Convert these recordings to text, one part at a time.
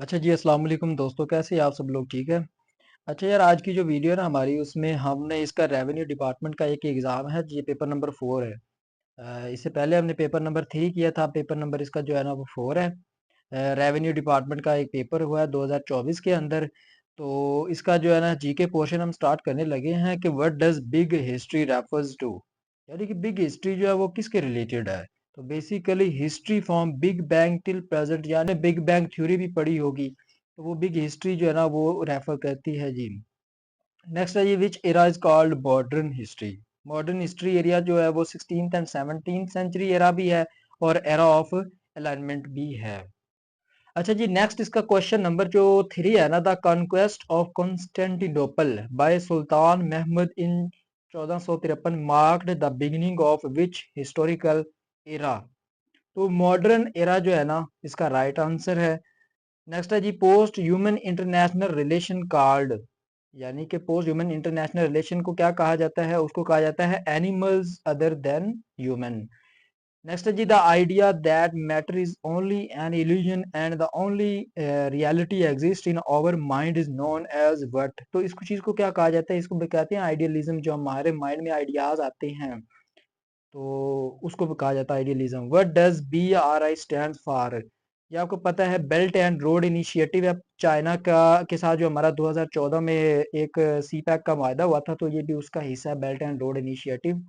अच्छा जी, अस्सलाम वालेकुम दोस्तों, कैसे हैं आप सब लोग? ठीक है। अच्छा यार, आज की जो वीडियो है ना हमारी, उसमें हमने इसका रेवेन्यू डिपार्टमेंट का एक एग्ज़ाम है, ये पेपर नंबर 4 है। इससे पहले हमने पेपर नंबर 3 किया था, पेपर नंबर इसका जो है ना वो 4 है। रेवेन्यू डिपार्टमेंट का एक पेपर हुआ है 2024 के अंदर। तो इसका जो है ना जीके पोर्शन हम स्टार्ट करने लगे हैं कि what does big history refers to, यानी कि बिग हिस्ट्री जो है वो किसके रिलेटेड है। तो basically history from big bang till present, यानी बिग बैंग थ्योरी भी पढ़ी होगी, तो वो बिग हिस्ट्री जो है ना वो रेफर करती है जी। नेक्स्ट है जी, which era is called modern history. Modern history area जो है वो 16th and 17th century era भी है और एरा ऑफ अलाइनमेंट भी है। अच्छा जी, नेक्स्ट इसका क्वेश्चन नंबर जो 3 है ना, the conquest of Constantinople by sultan Mahmud in 1453 marked the beginning of which historical era. तो मॉडर्न एरा जो है ना इसका राइट आंसर है। नेक्स्ट है जी, post human international relation card, यानी कि पोस्ट ह्यूमन इंटरनेशनल रिलेशन को क्या कहा जाता है, उसको कहा जाता है animals other than human. Next है जी, the idea that matter is only an illusion and the only reality exist in our mind is known as what. तो इसको चीज को क्या कहा जाता है, इसको कहते हैं आइडियलिज्म। जो हमारे माइंड में आइडियाज आते हैं तो उसको भी कहा जाता है idealism. What does BRI stand for. ये आपको पता है बेल्ट एंड रोड इनिशिएटिव है, चाइना का के साथ जो हमारा 2014 में एक सी पैक का वायदा हुआ था, तो ये भी उसका हिस्सा है, belt and road initiative.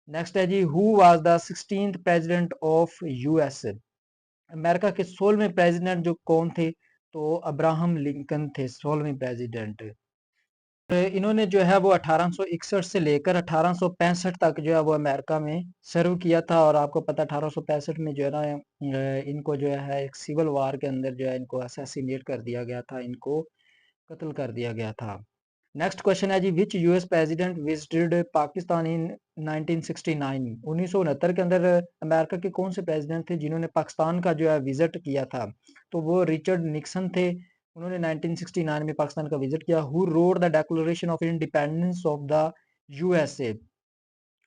Next है जी, who was the 16th president of US. America के 16वें प्रेसिडेंट जो कौन थे, तो अब्राहम लिंकन थे 16वें प्रेसिडेंट। इन्होंने जो है वो 1861 से लेकर 1865 तक जो है वो अमेरिका में सर्व किया था। और आपको पता है 1865 में जो है ना इनको जो है एक सिविल वार के अंदर जो है इनको असैसिनेट कर दिया गया था, इनको कत्ल कर दिया गया था। नेक्स्ट क्वेश्चन है जी, विच यूएस प्रेसिडेंट विजिटेड पाकिस्तान इन 1969। 1969 के अंदर अमेरिका के कौन से प्रेसिडेंट थे जिन्होंने पाकिस्तान का जो है विजिट किया था, तो वो रिचर्ड निक्सन थे। उन्होंने 1969 में पाकिस्तान का विजिट किया। Who wrote the declaration of independence of the USA,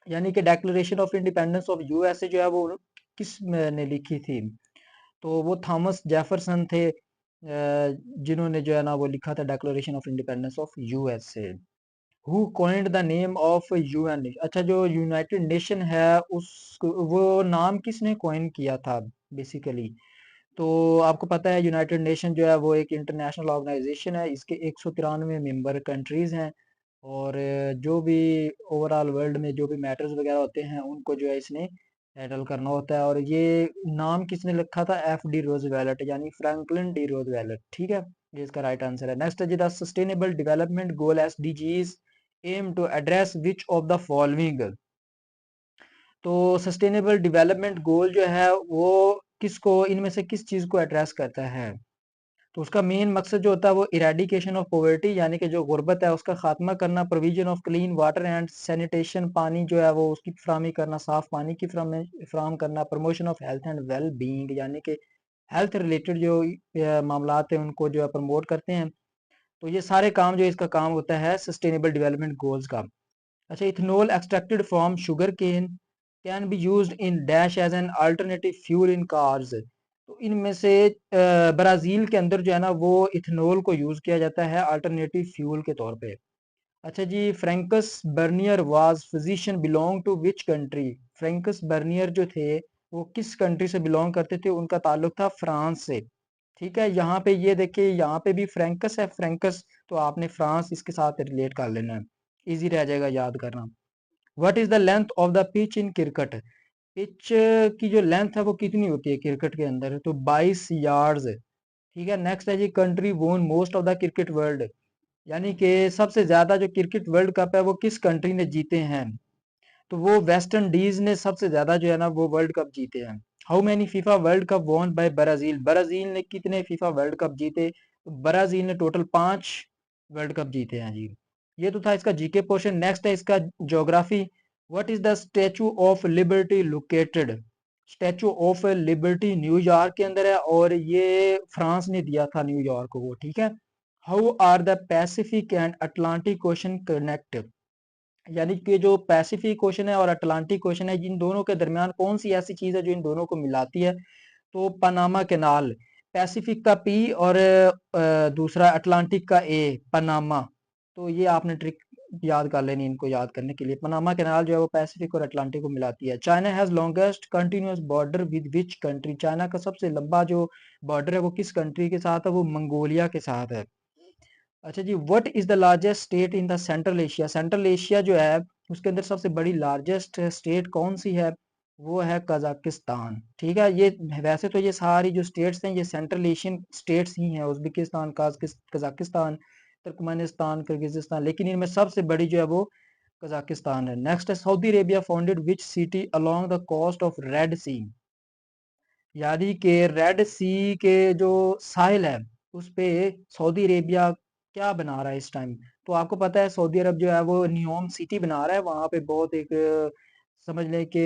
यानी कि declaration of independence of USA जो है वो किस ने लिखी थी, तो वो थॉमस जेफरसन थे, जिन्होंने जो है ना वो लिखा था declaration of independence of USA. Who coined the name of UN. अच्छा, जो यूनाइटेड नेशन है उस वो नाम किसने कॉइन किया था बेसिकली, तो आपको पता है यूनाइटेड नेशन जो है वो एक इंटरनेशनल ऑर्गेनाइजेशन है, इसके 193 मेंबर कंट्रीज हैं। और जो भी ओवरऑल वर्ल्ड में जो भी मैटर्स वगैरह होते हैं उनको जो है इसने हैंडल करना होता है। और ये नाम किसने लिखा था, FD रोजवेल्ट, यानी फ्रैंकलिन डी रोजवेल्ट। ठीक है, ये इसका राइट आंसर है। नेक्स्ट है जी, the sustainable development goal SDGs aim to address which of the following. तो सस्टेनेबल डेवलपमेंट गोल जो है वो किसको, इनमें से किस चीज को एड्रेस करता है, तो उसका मेन मकसद जो होता है वो इरेडिकेशन ऑफ पॉवर्टी, यानी कि जो गुर्बत है उसका खात्मा करना, provision of clean water and sanitation, पानी जो है वो उसकी फराहमी करना, साफ पानी की फराहम करना, promotion of health and well being, यानी कि हेल्थ रिलेटेड जो मामलात हैं उनको जो है प्रमोट करते हैं। तो ये सारे काम जो इसका काम होता है सस्टेनेबल डेवलपमेंट गोल्स का। अच्छा, ethanol extracted from sugar cane can be used in dash as an alternative fuel in cars. तो इनमें से ब्राजील के अंदर जो है ना वो इथेनॉल को यूज किया जाता है अल्टरनेटिव फ्यूल के तौर पे। अच्छा जी, Francois Bernier was physician belong to which country. Francois Bernier जो थे वो किस कंट्री से बिलोंग करते थे, उनका ताल्लुक था फ्रांस से। ठीक है, यहाँ पे ये देखिए, यहाँ पे भी फ्रैंकस है, फ्रैंकस, तो आपने फ्रांस इसके साथ रिलेट कर लेना है, इजी रह जाएगा याद करना। What is the length of the pitch in cricket. Pitch की जो लेंथ है वो कितनी होती है क्रिकेट के अंदर, तो 22 यार्ड्स। ठीक है, नेक्स्ट है जी, कंट्री वोन most of the cricket world, यानी कि सबसे ज्यादा जो क्रिकेट वर्ल्ड कप है वो किस कंट्री ने जीते हैं, तो वो वेस्ट इंडीज ने सबसे ज्यादा जो है ना वो वर्ल्ड कप जीते हैं। How many FIFA world cup won by Brazil. Brazil ने कितने फीफा वर्ल्ड कप जीते, तो ब्राजील ने टोटल 5 वर्ल्ड कप जीते हैं जी। ये तो था इसका जीके पोर्शन। नेक्स्ट है इसका geography. What is the statue of liberty located. Statue of liberty New York के अंदर है और ये फ्रांस ने दिया था न्यूयॉर्क को। ठीक है, how are the Pacific and Atlantic ocean connect, यानी कि जो पैसिफिक ओशन है और अटलांटिक ओशन है, इन दोनों के दरमियान कौन सी ऐसी चीज है जो इन दोनों को मिलाती है, तो पनामा कैनाल। पैसिफिक का पी और दूसरा अटलांटिक का ए, पनामा। तो ये आपने ट्रिक याद कर लेनी इनको याद करने के लिए। पनामा कैनाल जो है वो पैसिफिक और अटलांटिक को मिलाती है। China has longest continuous border with which country? China का सबसे लंबा जो बॉर्डर है वो किस कंट्री के साथ है? वो मंगोलिया के साथ है। अच्छा जी, what is the largest state in the central Asia? Central Asia जो है उसके अंदर सबसे बड़ी लार्जेस्ट स्टेट कौन सी है? वो है कजाकिस्तान। ठीक है, ये वैसे तो ये सारी जो स्टेट्स हैं ये सेंट्रल एशियन स्टेट्स ही हैं, उज्बेकिस्तान, कजाकिस्तान, तुर्कमेनिस्तान, किर्गिजिस्तान, लेकिन इनमें सबसे बड़ी जो है वो कजाकिस्तान है। नेक्स्ट है, Saudi Arabia founded which city along the coast of Red Sea? यानी कि रेड सी के जो साहिल है उस पे सऊदी अरेबिया क्या बना रहा है इस टाइम? तो आपको पता है सऊदी अरब जो है वो नियोम सिटी बना रहा है, वहां पे बहुत एक समझ लें कि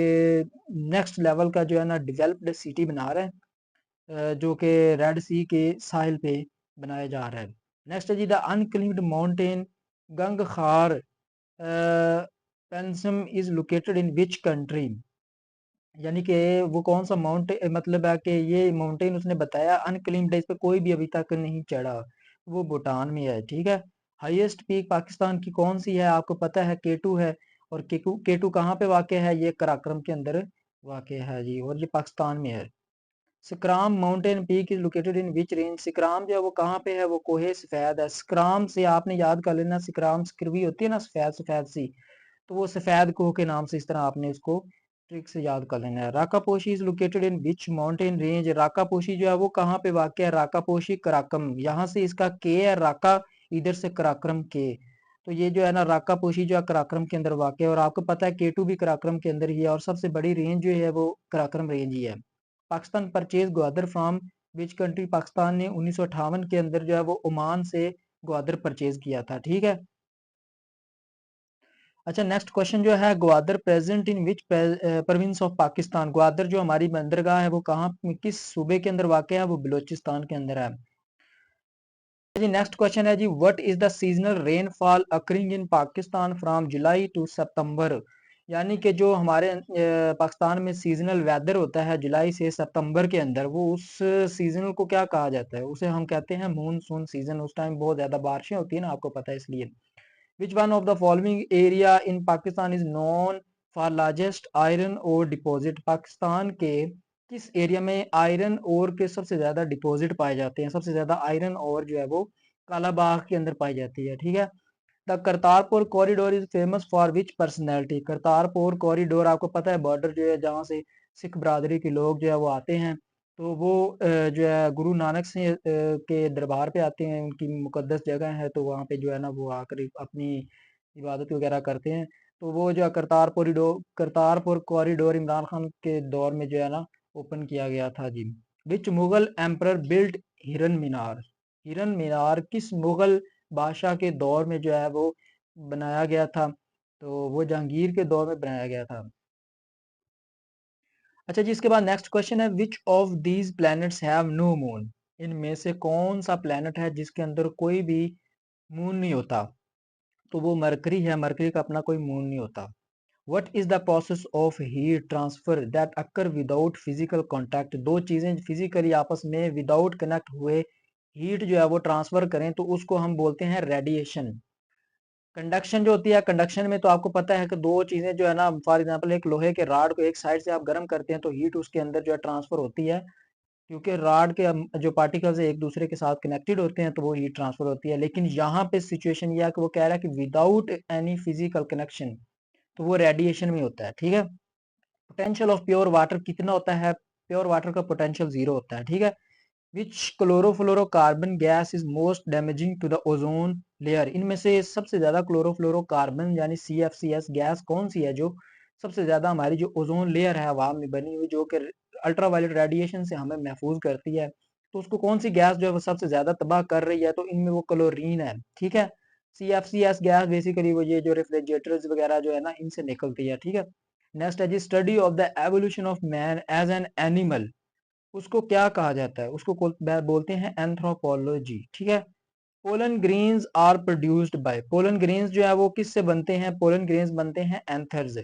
नेक्स्ट लेवल का जो है ना डेवलप्ड सिटी बना रहा है, जो कि रेड सी के साहिल पे बनाया जा रहा है। नेक्स्ट है जी, the unclimbed mountain Gangkhar Puensum is located in which country? यानी कि वो कौन सा माउंटेन, मतलब है कि ये माउंटेन उसने बताया अनक्लिम्ड है, इस पे कोई भी अभी तक नहीं चढ़ा, वो भूटान में है। ठीक है, हाईएस्ट पीक पाकिस्तान की कौन सी है? आपको पता है केटू है। और केटू केटू कहाँ पे वाक़ है? ये कराक्रम के अंदर वाक़ है जी, और ये पाकिस्तान में है। Sikaram mountain peak is located in which range? Sikaram जो है वो कहाँ पे है? वो कोहे सफेद है। सिकराम से आपने याद कर लेना, सिकराम सिकरवी होती है ना सफेद सफेद सी, तो वो सफेद कोह के नाम से इस तरह आपने इसको ट्रिक से याद कर लेना है। Rakaposhi is located in which mountain range? Rakaposhi जो है वो कहाँ पे वाक़ है? राकापोशी कराकम, यहाँ से इसका के है राका, इधर से कराक्रम के, तो ये जो है ना राकापोशी जो है कराक्रम के अंदर वाक़ है। और आपको पता है केटू भी कराक्रम के अंदर ही है, और सबसे बड़ी रेंज जो है वो कराक्रम रेंज ही है। Pakistan purchase Gwadar from which country? Pakistan ने 1958 के अंदर जो है वो ओमान से ग्वादर परचेज किया था। ठीक है, अच्छा नेक्स्ट क्वेश्चन जो है, Gwadar present in which province of Pakistan? Gwadar जो हमारी बंदरगाह है वो कहाँ, किस सूबे के अंदर वाक़ है? वो बलूचिस्तान के अंदर है जी। नेक्स्ट क्वेश्चन है जी, what is the seasonal rainfall occurring in Pakistan from July to September? यानी कि जो हमारे पाकिस्तान में सीजनल वेदर होता है जुलाई से सितंबर के अंदर, वो उस सीजनल को क्या कहा जाता है? उसे हम कहते हैं मूनसून सीजन। उस टाइम बहुत ज्यादा बारिशें होती है ना, आपको पता है इसलिए। Which one of the following area in Pakistan is known for largest iron ore deposit? Pakistan के किस एरिया में आयरन ओर के सबसे ज्यादा डिपॉजिट पाए जाते हैं? सबसे ज्यादा आयरन ओर जो है वो कालाबाग के अंदर पाई जाती है। ठीक है, the Kartarpur corridor is famous for which personality? Kartarpur corridor आपको पता है बॉर्डर जो है जहाँ से सिख बरादरी के लोग जो है वो आते हैं, तो वो जो है गुरु नानक से के दरबार पे आते हैं, उनकी मुकद्दस जगह है, तो वहाँ पे जो है ना वो आकर अपनी इबादत वगैरह करते हैं। तो वो जो है करतारपुर कॉरिडोर इमरान खान के दौर में जो है ना ओपन किया गया था जी। विच मुगल एम्परर बिल्ट हिरन मीनार? हिरन मीनार किस मुगल बादशाह के दौर में जो है वो बनाया गया था? तो वो जहांगीर के दौर में बनाया गया था। अच्छा जी, इसके बाद नेक्स्ट क्वेश्चन है, which of these planets have no moon? इनमें से कौन सा प्लैनेट है जिसके अंदर कोई भी मून नहीं होता? तो वो मरकरी है, मरकरी का अपना कोई मून नहीं होता। What is the process of heat transfer that occur without physical contact? दो चीजें फिजिकली आपस में विदाउट कनेक्ट हुए हीट जो है वो ट्रांसफर करें तो उसको हम बोलते हैं रेडिएशन। कंडक्शन जो होती है, कंडक्शन में तो आपको पता है कि दो चीजें जो है ना, फॉर एग्जांपल एक लोहे के राड को एक साइड से आप गर्म करते हैं तो हीट उसके अंदर जो है ट्रांसफर होती है, क्योंकि राड के जो पार्टिकल्स एक दूसरे के साथ कनेक्टेड होते हैं तो वो हीट ट्रांसफर होती है। लेकिन यहाँ पे सिचुएशन यह है कि वो कह रहा है कि विदाउट एनी फिजिकल कनेक्शन, तो वो रेडिएशन में होता है। ठीक है, पोटेंशियल ऑफ प्योर वाटर कितना होता है? प्योर वाटर का पोटेंशियल 0 होता है। ठीक है, which chlorofluorocarbon gas is most damaging to the ozone layer? इनमें से सबसे ज्यादा क्लोरोफ्लोरोकार्बन यानी CFCS गैस कौन सी है जो सबसे ज्यादा हमारी जो ओजोन लेयर है हवा में बनी हुई, जो कि अल्ट्रावायलेट रेडिएशन से हमें महफूज करती है, तो उसको कौन सी गैस जो है वो सबसे ज्यादा तबाह कर रही है? तो इनमें वो क्लोरीन है। ठीक है, CFCS गैस बेसिकली वो ये जो रेफ्रिजरेटर्स वगैरह जो है ना इनसे निकलती है। ठीक है, नेक्स्ट है जी, study of the evolution of man as an animal, उसको क्या कहा जाता है? उसको बोलते हैं एंथ्रोपोलॉजी। ठीक है, pollen grains are produced by, pollen grains जो है वो किससे बनते हैं? पोलन ग्रेन्स बनते हैं एंथर्स।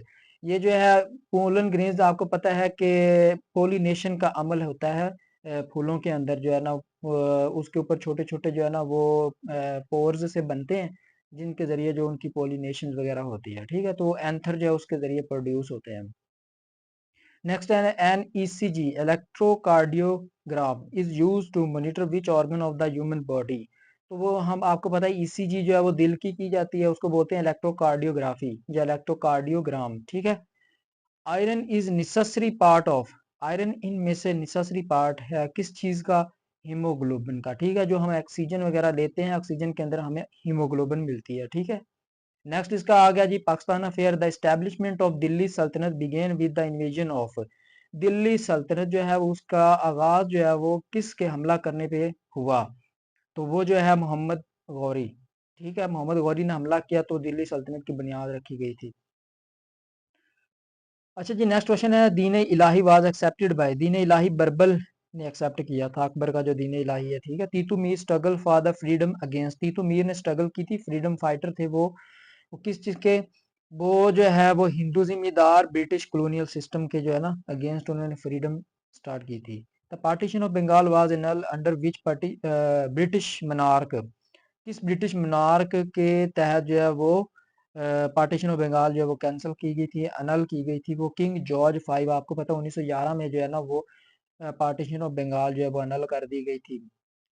ये जो है पोलन ग्रेन्स आपको पता है कि पोलिनेशन का अमल होता है फूलों के अंदर जो है ना उसके ऊपर छोटे छोटे जो है ना वो पोर्स से बनते हैं, जिनके जरिए जो उनकी पोलिनेशन वगैरह होती है, ठीक है। तो एंथर जो है उसके जरिए प्रोड्यूस होते हैं। नेक्स्ट है an ECG electrocardiogram is use to monitor which organ of the human body. तो वो हम आपको पता है ईसीजी जो है वो दिल की जाती है, उसको बोलते हैं इलेक्ट्रोकार्डियोग्राफी या इलेक्ट्रोकार्डियोग्राम, ठीक है। Iron is necessary part of, iron इनमें से नेसेसरी पार्ट है किस चीज का, हीमोग्लोबिन का, ठीक है। जो हम ऑक्सीजन वगैरह लेते हैं, ऑक्सीजन के अंदर हमें हीमोग्लोबिन मिलती है, ठीक है। नेक्स्ट इसका आ गया जी Pakistan affair. The establishment of Delhi sultanate began with the invasion of, Delhi सल्तनत जो है उसका आगाज जो है वो किसके हमला करने पे हुआ, तो वो जो है मोहम्मद गौरी, ठीक है। मोहम्मद गौरी ने हमला किया तो दिल्ली सल्तनत की बुनियाद रखी गई थी। अच्छा जी नेक्स्ट क्वेश्चन है, दीन इलाही वाज एक्सेप्टेड बाय, दीन इलाही बरबल ने एक्सेप्ट किया था, अकबर का जो दीन इलाही है, ठीक है। Titu Mir struggle for the freedom against, Titu Mir ने स्ट्रगल की थी, फ्रीडम फाइटर थे वो किस चीज के, वो जो है वो हिंदू जिम्मेदार ब्रिटिश कॉलोनियल सिस्टम के जो है ना अगेंस्ट उन्होंने फ्रीडम स्टार्ट की थी। The partition of Bengal was annul under which party, British monarch, किस ब्रिटिश मनार्क के तहत जो है वो पार्टीशन ऑफ बंगाल जो है वो कैंसिल की गई थी, अनल की गई थी, वो किंग जॉर्ज फाइव, आपको पता है 1911 में जो है ना वो पार्टीशन ऑफ बंगाल जो है वो अनल कर दी गई थी,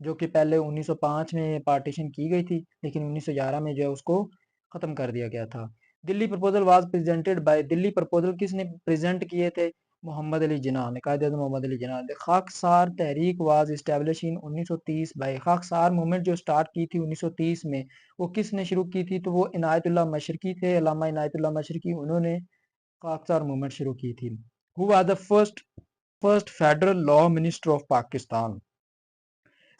जो कि पहले 1905 में पार्टीशन की गई थी, लेकिन 1911 में जो है उसको खत्म कर दिया गया था। Delhi proposal was presented by, Delhi proposal किसने प्रेजेंट किए थे, मोहम्मद अली जिन्ना ने, कायदे आज़म मोहम्मद अली जिन्ना ने। Khaksar Tehreek was establish in 1930 by, Khaksar movement जो स्टार्ट की थी 1930 में, वो किसने शुरू की थी, तो वो इनायतुल्लाह मशरकी थे, अल्लामा इनायतुल्लाह मशरकी, उन्होंने खाकसार मूवमेंट शुरू की थी। Who was the first first federal law minister of Pakistan,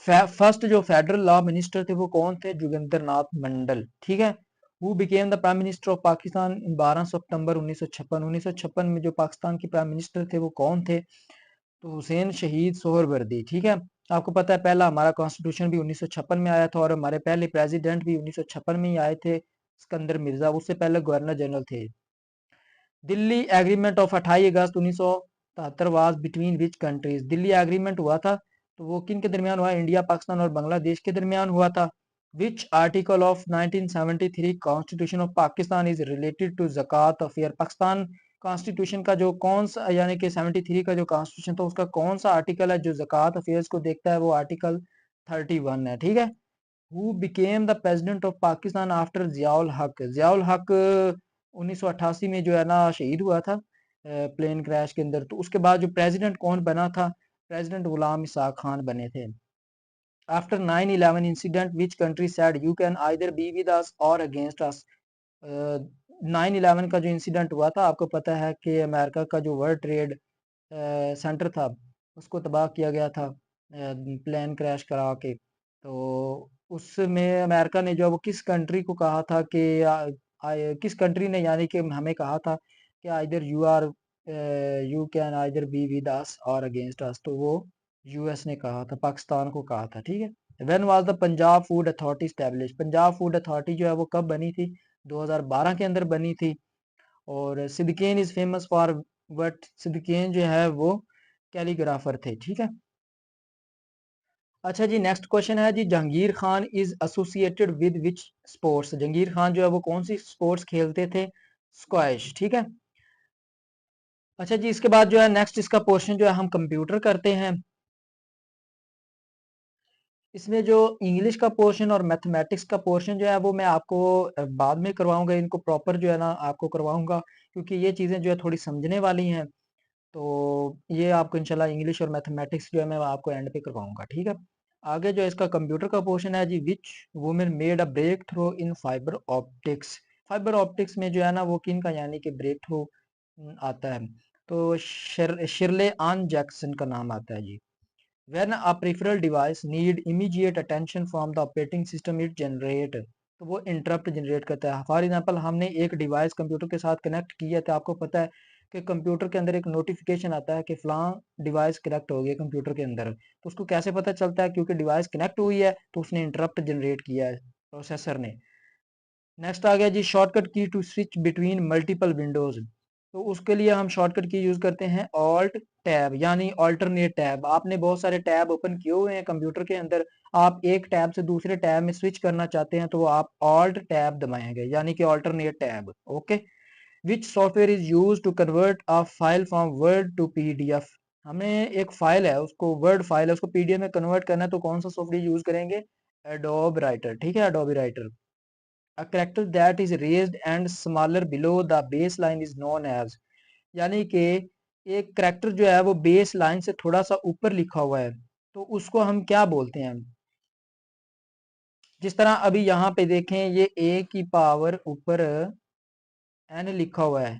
first जो फेडरल लॉ मिनिस्टर थे वो कौन थे, जोगिंदर नाथ मंडल, ठीक है। Who became the prime minister of Pakistan in 12 September 1956, 1956 में जो पाकिस्तान के प्राइम मिनिस्टर थे वो कौन थे, तो हुसैन शहीद सोहरवर्दी, ठीक है। आपको पता है पहला हमारा कॉन्स्टिट्यूशन भी 1956 में आया था, और हमारे पहले प्रेसिडेंट भी 1956 में ही आए थे, सिकंदर मिर्जा, उससे पहले गवर्नर जनरल थे। Delhi agreement of 28 August 1973 was between which countries, Delhi agreement हुआ था तो वो किन के दरमियान हुआ, इंडिया पाकिस्तान और बांग्लादेश के दरमियान हुआ था। Which article of 1973 constitution of Pakistan is related to zakat affair, Pakistan constitution का जो कौन सा यानी कि 73 का जो कॉन्स्टिट्यूशन था उसका कौन सा आर्टिकल है जो ज़कात अफेयर्स को देखता है, वो आर्टिकल 31 है, ठीक है। Who became the president of Pakistan after Ziaul हक, जियाउल हक 1988 में जो है ना शहीद हुआ था प्लेन क्रैश के अंदर, तो उसके बाद जो प्रेसिडेंट कौन बना था, प्रेसिडेंट गुलाम इसाक खान बने थे। After 9/11 incident which country said you can either be with us और अगेंस्ट अस, 9/11 का जो इंसिडेंट हुआ था, आपको पता है कि अमेरिका का जो वर्ल्ड ट्रेड सेंटर था उसको तबाह किया गया था प्लेन क्रैश करा के, तो उसमें अमेरिका ने जो है वो किस कंट्री को कहा था कि किस कंट्री ने यानी कि हमें कहा था कि either you can either be with us और अगेंस्ट अस, तो वो यूएस ने कहा था, पाकिस्तान को कहा था, ठीक है। When was the Punjab food authority establish, Punjab food authority जो है वो कब बनी थी, 2012 के अंदर बनी थी। और सिद्दीकीन इज फेमस फॉर, बट सिद्दीकीन जो है वो कैलीग्राफर थे, ठीक है। अच्छा जी नेक्स्ट क्वेश्चन है जी, Jahangir Khan is associated with which sports, Jahangir Khan जो है वो कौन सी स्पोर्ट्स खेलते थे, स्क्वैश, ठीक है। अच्छा जी इसके बाद जो है नेक्स्ट इसका पोर्शन जो है हम कंप्यूटर करते हैं। इसमें जो इंग्लिश का पोर्शन और मैथमेटिक्स का पोर्शन जो है वो मैं आपको बाद में करवाऊंगा, इनको प्रॉपर जो है ना आपको करवाऊंगा, क्योंकि ये चीज़ें जो है थोड़ी समझने वाली हैं, तो ये आपको इंशाल्लाह इंग्लिश और मैथमेटिक्स जो है मैं आपको एंड पे करवाऊंगा, ठीक है। आगे जो इसका कंप्यूटर का पोर्शन है जी, which women made a breakthrough in fibre optics, fibre optics में जो है ना वो किन का यानी कि ब्रेक थ्रू आता है, तो शिरले आन जैक्सन का नाम आता है जी। When a peripheral device need immediate attention from the operating system it generate, तो वो इंटरप्ट जनरेट करता है। फॉर एग्जांपल हमने एक डिवाइस कंप्यूटर के साथ कनेक्ट किया तो आपको पता है कि कंप्यूटर के अंदर एक नोटिफिकेशन आता है कि फलां डिवाइस कनेक्ट हो गया कंप्यूटर के अंदर, तो उसको कैसे पता चलता है, क्योंकि डिवाइस कनेक्ट हुई है तो उसने इंटरप्ट जनरेट किया है प्रोसेसर ने। नेक्स्ट आ गया जी, shortcut key to switch between multiple windows, तो उसके लिए हम शॉर्टकट की यूज करते हैं ऑल्ट टैब यानी ऑल्टरनेट टैब। आपने बहुत सारे टैब ओपन किए हुए हैं कंप्यूटर के अंदर, आप एक टैब से दूसरे टैब में स्विच करना चाहते हैं तो आप ऑल्ट टैब दबाएंगे यानी कि alternate tab. Okay, which software is use to convert a file from Word to PDF. हमें एक फाइल है, उसको वर्ड फाइल है, उसको पीडीएफ में कन्वर्ट करना है तो कौन सा सॉफ्टवेयर यूज करेंगे? Adobe writer. ठीक है, adobe writer. A character that is raised and smaller below the baseline is known as, यानी कि एक करैक्टर जो है वो बेस लाइन से थोड़ा सा ऊपर लिखा हुआ है तो उसको हम क्या बोलते हैं? जिस तरह अभी यहाँ पे देखें, ये a की पावर ऊपर n लिखा हुआ है,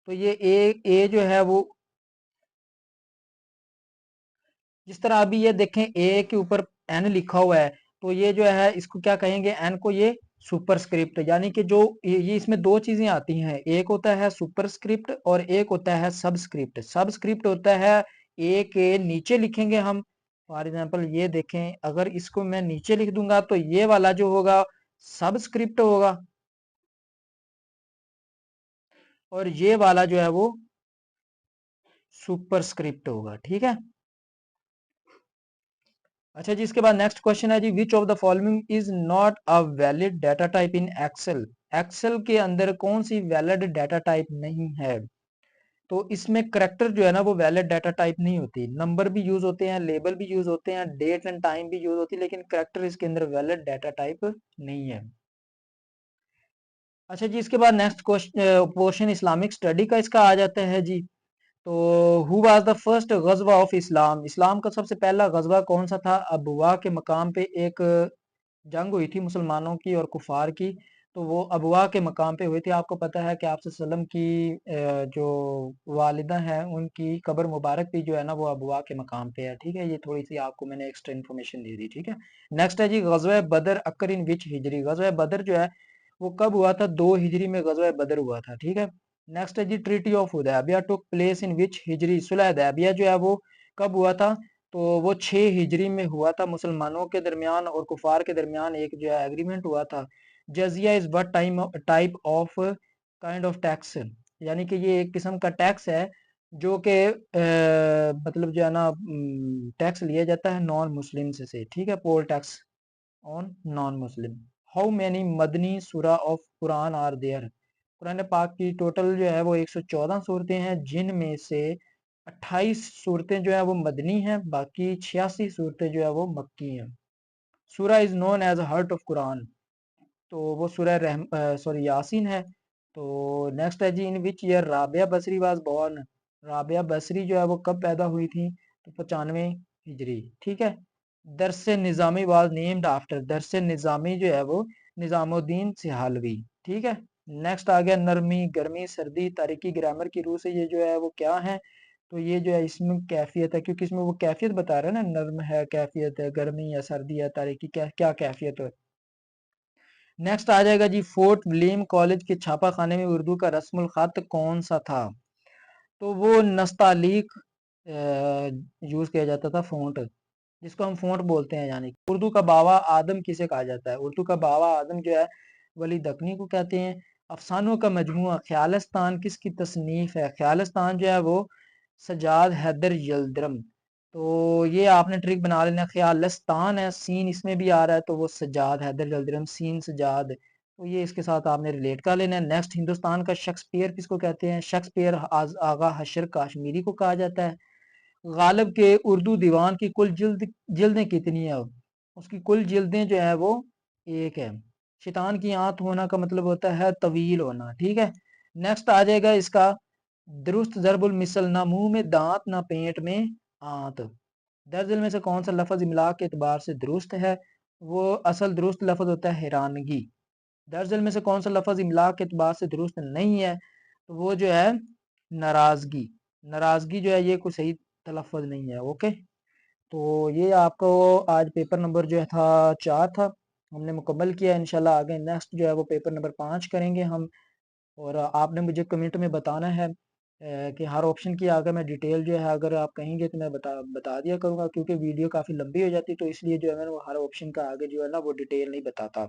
तो ये a जो है वो, जिस तरह अभी ये देखें a के ऊपर n लिखा हुआ है, तो ये जो है इसको क्या कहेंगे? n को ये सुपरस्क्रिप्ट, यानी कि जो ये इसमें दो चीजें आती हैं, एक होता है सुपरस्क्रिप्ट और एक होता है सबस्क्रिप्ट। सबस्क्रिप्ट होता है a के नीचे लिखेंगे हम। फॉर एग्जांपल ये देखें, अगर इसको मैं नीचे लिख दूंगा तो ये वाला जो होगा सबस्क्रिप्ट होगा और ये वाला जो है वो सुपरस्क्रिप्ट होगा। ठीक है, अच्छा जी, इसके बाद नेक्स्ट क्वेश्चन है जी, which of the following is not a valid data type in Excel. Excel के अंदर कौन सी वैलिड डाटा टाइप नहीं है? तो इसमें करेक्टर जो है ना वो वैलिड डाटा टाइप नहीं होती। नंबर भी यूज होते हैं, लेबल भी यूज होते हैं, डेट एंड टाइम भी यूज होती है, लेकिन करेक्टर इसके अंदर वैलिड डाटा टाइप नहीं है। अच्छा जी, इसके बाद next question portion Islamic study का इसका आ जाता है जी। तो हु वाज द फर्स्ट गजवा ऑफ इस्लाम। इस्लाम का सबसे पहला गजवा कौन सा था? अबवा के मकाम पे एक जंग हुई थी मुसलमानों की और कुफार की, तो वो अबवा के मकाम पे हुई थी। आपको पता है कि आप सल्लम की जो वालिदा हैं उनकी कब्र मुबारक भी जो है ना वो अबवा के मकाम पे है। ठीक है, ये थोड़ी सी आपको मैंने एक्स्ट्रा इन्फॉर्मेशन दे दी। ठीक है, नेक्स्ट है जी, गजवा बदर अकर इन विच हिजरी। गजवा बदर जो है वो कब हुआ था? 2 हिजरी में गजवा बदर हुआ था। ठीक है, नेक्स्ट है जी, treaty of Hudaibiya took place in which Hijri. सुलह हुदैबिया जो है वो कब हुआ था? तो वो 6 हिजरी में हुआ था। मुसलमानों के दरमियान और कुफार के दरमियान एक जो है एग्रीमेंट हुआ था। Jizya is what type of kind of tax, यानी कि ये एक किस्म का टैक्स है जो कि मतलब जो है ना टैक्स लिया जाता है नॉन मुस्लिम से। ठीक है, poll tax on non Muslim. How many Madani surah of Quran are there. Quran पाक की टोटल जो है वो 114 सूरतें हैं, जिनमें से 28 सूरतें जो है वो मदनी हैं, बाकी 86 सूरतें जो है वो मक्की हैं। Surah is known as heart of Quran, तो वो सूरह सॉरी यासीन है। तो नेक्स्ट है जी, in which year Rabia Basri was born. Rabia Basri जो है वो कब पैदा हुई थी? तो 95 हिजरी। ठीक है, दरस निज़ामी वाज नेम्ड आफ्टर। दरस निज़ामी जो है वो निज़ामुद्दीन सिहालवी। ठीक है, नेक्स्ट आ गया, नरमी गर्मी सर्दी तारीकी ग्रामर की रूह से ये जो है वो क्या है? तो ये जो है इसमें कैफियत है, क्योंकि इसमें वो कैफियत बता रहा है ना, नर्म है, कैफियत है, गर्मी या सर्दी है, तारीकी क्या क्या कैफियत है। नेक्स्ट आ जाएगा जी, फोर्ट विलियम कॉलेज के छापा खाने में उर्दू का रस्मुल खत कौन सा था? तो वो नस्तालीक यूज किया जाता था, फोंट, जिसको हम फोंट बोलते हैं। यानी उर्दू का बाबा आदम किसे कहा जाता है? उर्दू का बाबा आदम जो है वली दकनी को कहते हैं। अफसानों का मजमुआ ख्यालस्तान किसकी तसनीफ है? ख्यालस्तान जो है वो सजाद हैदर यल्दरम। तो ये आपने ट्रिक बना लेना, ख्यालस्तान है, सीन इसमें भी आ रहा है, तो वो सजाद हैदर यल्दरम, सीन सजाद, तो ये इसके साथ आपने रिलेट कर लेना है। नेक्स्ट, हिंदुस्तान का शेक्सपियर किसको कहते हैं? शेक्सपियर आगा हशर काश्मीरी को कहा जाता है। गालिब के उर्दू दीवान की कुल जिल्दें कितनी है? उसकी कुल जिल्दें जो है वो एक है। शैतान की आंत होना का मतलब होता है तवील होना। ठीक है, नेक्स्ट आ जाएगा इसका, दुरुस्त जरबुल मिसल, ना मुंह में दांत ना पेट में आंत। दरअसल में से कौन सा लफ्ज इमला के एतबार से दुरुस्त है? वो असल दुरुस्त लफ्ज होता है हैरानगी। दरअसल में से कौन सा लफ्ज इमला के एतबार से दुरुस्त नहीं है? तो वो जो है नाराजगी। नाराजगी जो है ये कोई सही तलफ़ुज़ नहीं है। ओके, तो ये आपको आज पेपर नंबर जो है था 4 था, हमने मुकम्मल किया। इंशाल्लाह आगे नेक्स्ट जो है वो पेपर नंबर 5 करेंगे हम। और आपने मुझे कमेंट में बताना है कि हर ऑप्शन की आगे मैं डिटेल जो है अगर आप कहेंगे तो मैं बता दिया करूँगा, क्योंकि वीडियो काफ़ी लंबी हो जाती है, तो इसलिए जो है मैं वो हर ऑप्शन का आगे जो है ना वो डिटेल नहीं बताता।